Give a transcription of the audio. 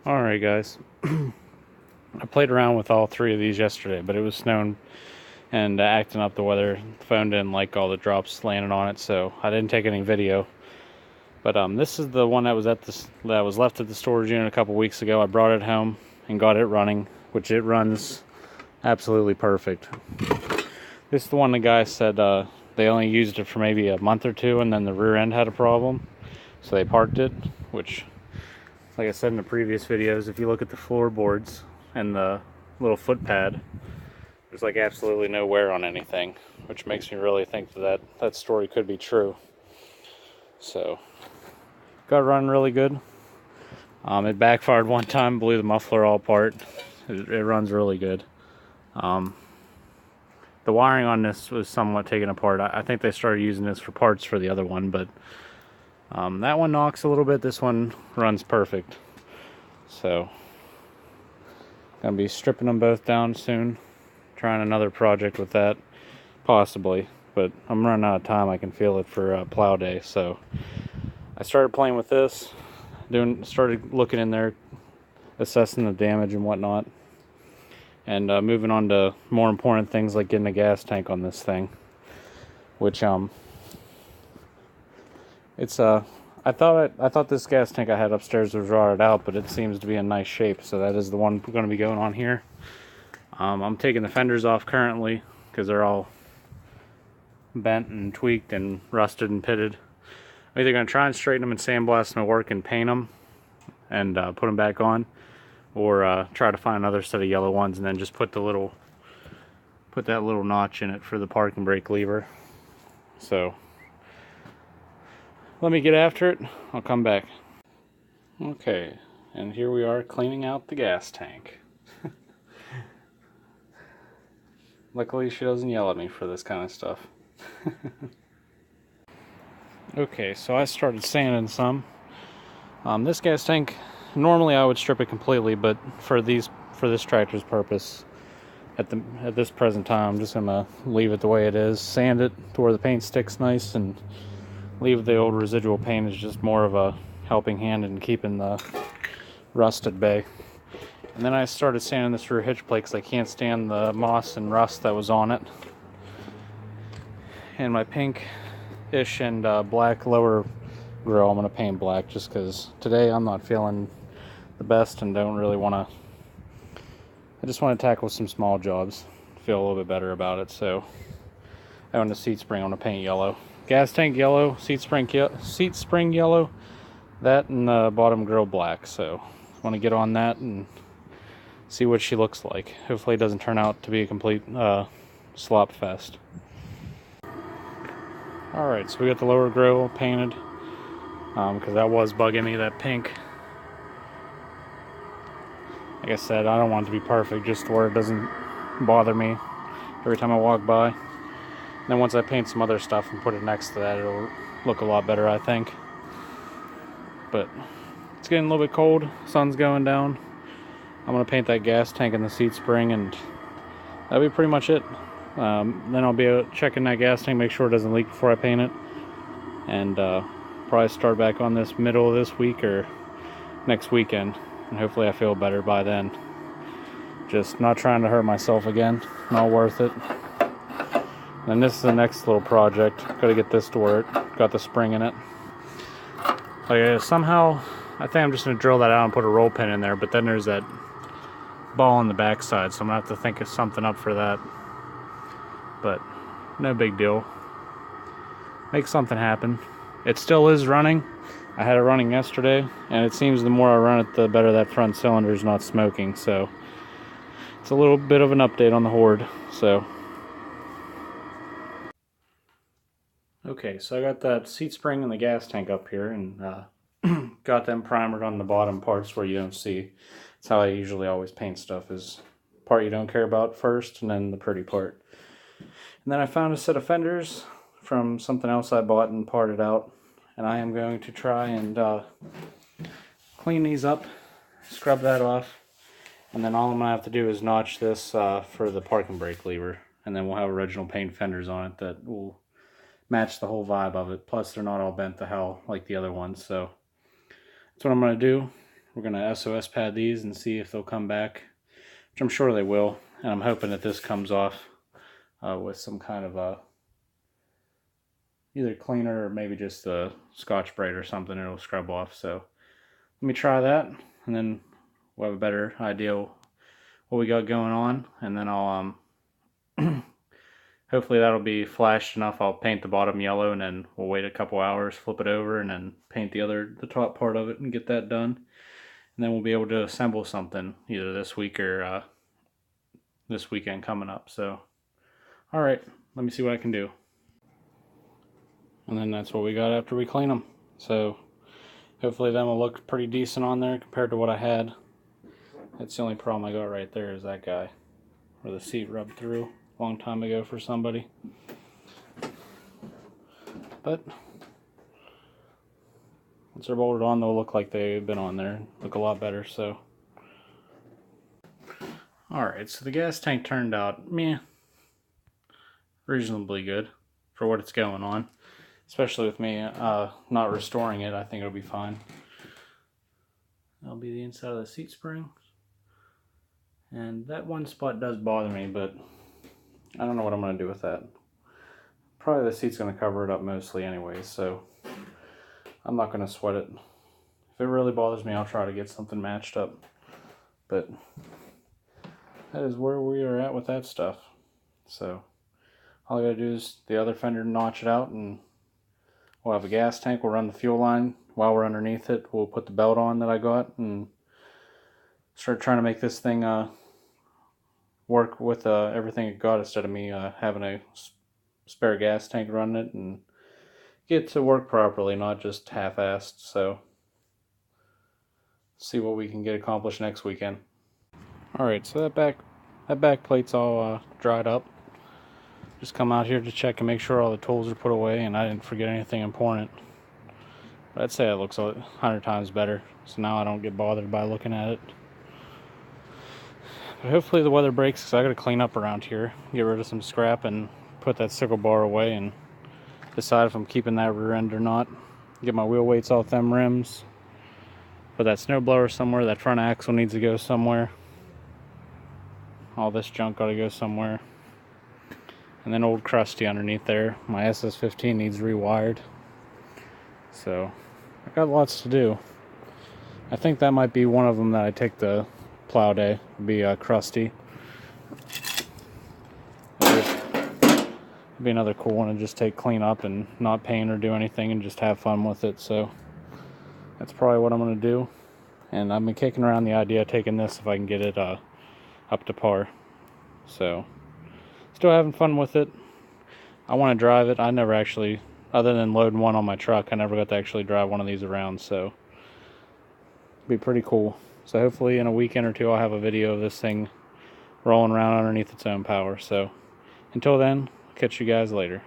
Alright guys, I played around with all three of these yesterday, but it was snowing and acting up the weather. The phone didn't like all the drops landing on it, so I didn't take any video. But this is the one that was left at the storage unit a couple weeks ago. I brought it home and got it running, which it runs absolutely perfect. This is the one the guy said they only used it for maybe a month or two, and then the rear end had a problem, so they parked it, which, like I said in the previous videos, if you look at the floorboards and the little foot pad, there's like absolutely no wear on anything, which makes me really think that story could be true. So, got running really good. It backfired one time, blew the muffler all apart. It runs really good. The wiring on this was somewhat taken apart. I think they started using this for parts for the other one, but that one knocks a little bit. This one runs perfect. So, gonna be stripping them both down soon. Trying another project with that, possibly. But I'm running out of time. I can feel it for plow day. So, I started playing with this. Started looking in there, assessing the damage and whatnot. And moving on to more important things like getting a gas tank on this thing. Which, it's I thought this gas tank I had upstairs was rotted out, but it seems to be in nice shape, so that is the one going to be going on here. I'm taking the fenders off currently because they're all bent and tweaked and rusted and pitted. I'm either going to try and straighten them and sandblast them at work and paint them and put them back on, or try to find another set of yellow ones and then just put that little notch in it for the parking brake lever. So let me get after it. I'll come back. Okay, and here we are cleaning out the gas tank. Luckily she doesn't yell at me for this kind of stuff. Okay, so I started sanding some. This gas tank, normally I would strip it completely, but for this tractor's purpose, at this present time, I'm just gonna leave it the way it is, sand it to where the paint sticks nice, and leave the old residual paint as just more of a helping hand in keeping the rust at bay. And then I started sanding this rear hitch plate because I can't stand the moss and rust that was on it. And my pink-ish and black lower grill, I'm going to paint black just because today I'm not feeling the best and don't really want to. I just want to tackle some small jobs, feel a little bit better about it. So I own the seat spring, I'm going to paint yellow. Gas tank yellow, seat spring yellow, that and the bottom grill black. So I want to get on that and see what she looks like. Hopefully it doesn't turn out to be a complete slop fest. Alright, so we got the lower grill painted, because that was bugging me, that pink. Like I said, I don't want it to be perfect, just where it doesn't bother me every time I walk by. And then once I paint some other stuff and put it next to that, it'll look a lot better, I think. But it's getting a little bit cold, sun's going down. I'm going to paint that gas tank and the seat spring, and that'll be pretty much it. Then I'll be checking that gas tank, make sure it doesn't leak before I paint it. And probably start back on this middle of this week or next weekend. And hopefully I feel better by then. Just not trying to hurt myself again. Not worth it. And this is the next little project. Got to get this to where it got the spring in it. Like somehow, I think I'm just going to drill that out and put a roll pin in there. But then there's that ball on the backside, so I'm going to have to think of something up for that. But no big deal. Make something happen. It still is running. I had it running yesterday, and it seems the more I run it, the better that front cylinder is not smoking. So it's a little bit of an update on the Horde. So okay, so I got that seat spring and the gas tank up here, and got them primered on the bottom parts where you don't see. That's how I usually always paint stuff, is part you don't care about first, and then the pretty part. And then I found a set of fenders from something else I bought and parted out, and I am going to try and clean these up, scrub that off, and then all I'm going to have to do is notch this for the parking brake lever, and then we'll have original paint fenders on it that will match the whole vibe of it. Plus they're not all bent to hell like the other ones, so that's what I'm going to do. we're going to SOS pad these and see if they'll come back, which I'm sure they will. And I'm hoping that this comes off with some kind of either cleaner or maybe just a Scotch-Brite or something. It'll scrub off. So let me try that, and then we'll have a better idea what we got going on. And then I'll hopefully that'll be flashed enough. I'll paint the bottom yellow, and then we'll wait a couple hours, flip it over, and then paint the top part of it and get that done. And then we'll be able to assemble something either this week or this weekend coming up. So, all right, let me see what I can do. And then that's what we got after we clean them. So hopefully them will look pretty decent on there compared to what I had. That's the only problem I got right there is that guy where the seat rubbed through a long time ago for somebody. But once they're bolted on, they'll look like they've been on there. Look a lot better. So alright, so the gas tank turned out reasonably good for what it's going on. Especially with me not restoring it, I think it'll be fine. That'll be the inside of the seat spring. And that one spot does bother me, but I don't know what I'm going to do with that. Probably the seat's going to cover it up mostly anyways, so I'm not going to sweat it. If it really bothers me, I'll try to get something matched up. But that is where we are at with that stuff. So all I got to do is the other fender, notch it out, and we'll have a gas tank. We'll run the fuel line while we're underneath it. We'll put the belt on that I got and start trying to make this thing work with everything it got, instead of me having a spare gas tank running it, and get it to work properly, not just half-assed. So see what we can get accomplished next weekend. Alright, so that back plate's all dried up. Just come out here to check and make sure all the tools are put away and I didn't forget anything important. But I'd say it looks 100 times better, so now I don't get bothered by looking at it. But hopefully the weather breaks, because I gotta clean up around here, get rid of some scrap and put that sickle bar away and decide if I'm keeping that rear end or not. Get my wheel weights off them rims. Put that snowblower somewhere. That front axle needs to go somewhere. All this junk gotta go somewhere. And then old crusty underneath there. My SS15 needs rewired. So I got lots to do. I think that might be one of them that I take the plow day. It'd be crusty. It'd be another cool one to just take clean up and not paint or do anything and just have fun with it. So that's probably what I'm going to do. And I've been kicking around the idea of taking this if I can get it up to par. So still having fun with it. I want to drive it. I never actually, other than loading one on my truck, I never got to actually drive one of these around. So it'd be pretty cool. So hopefully in a weekend or two I'll have a video of this thing rolling around underneath its own power. So until then, catch you guys later.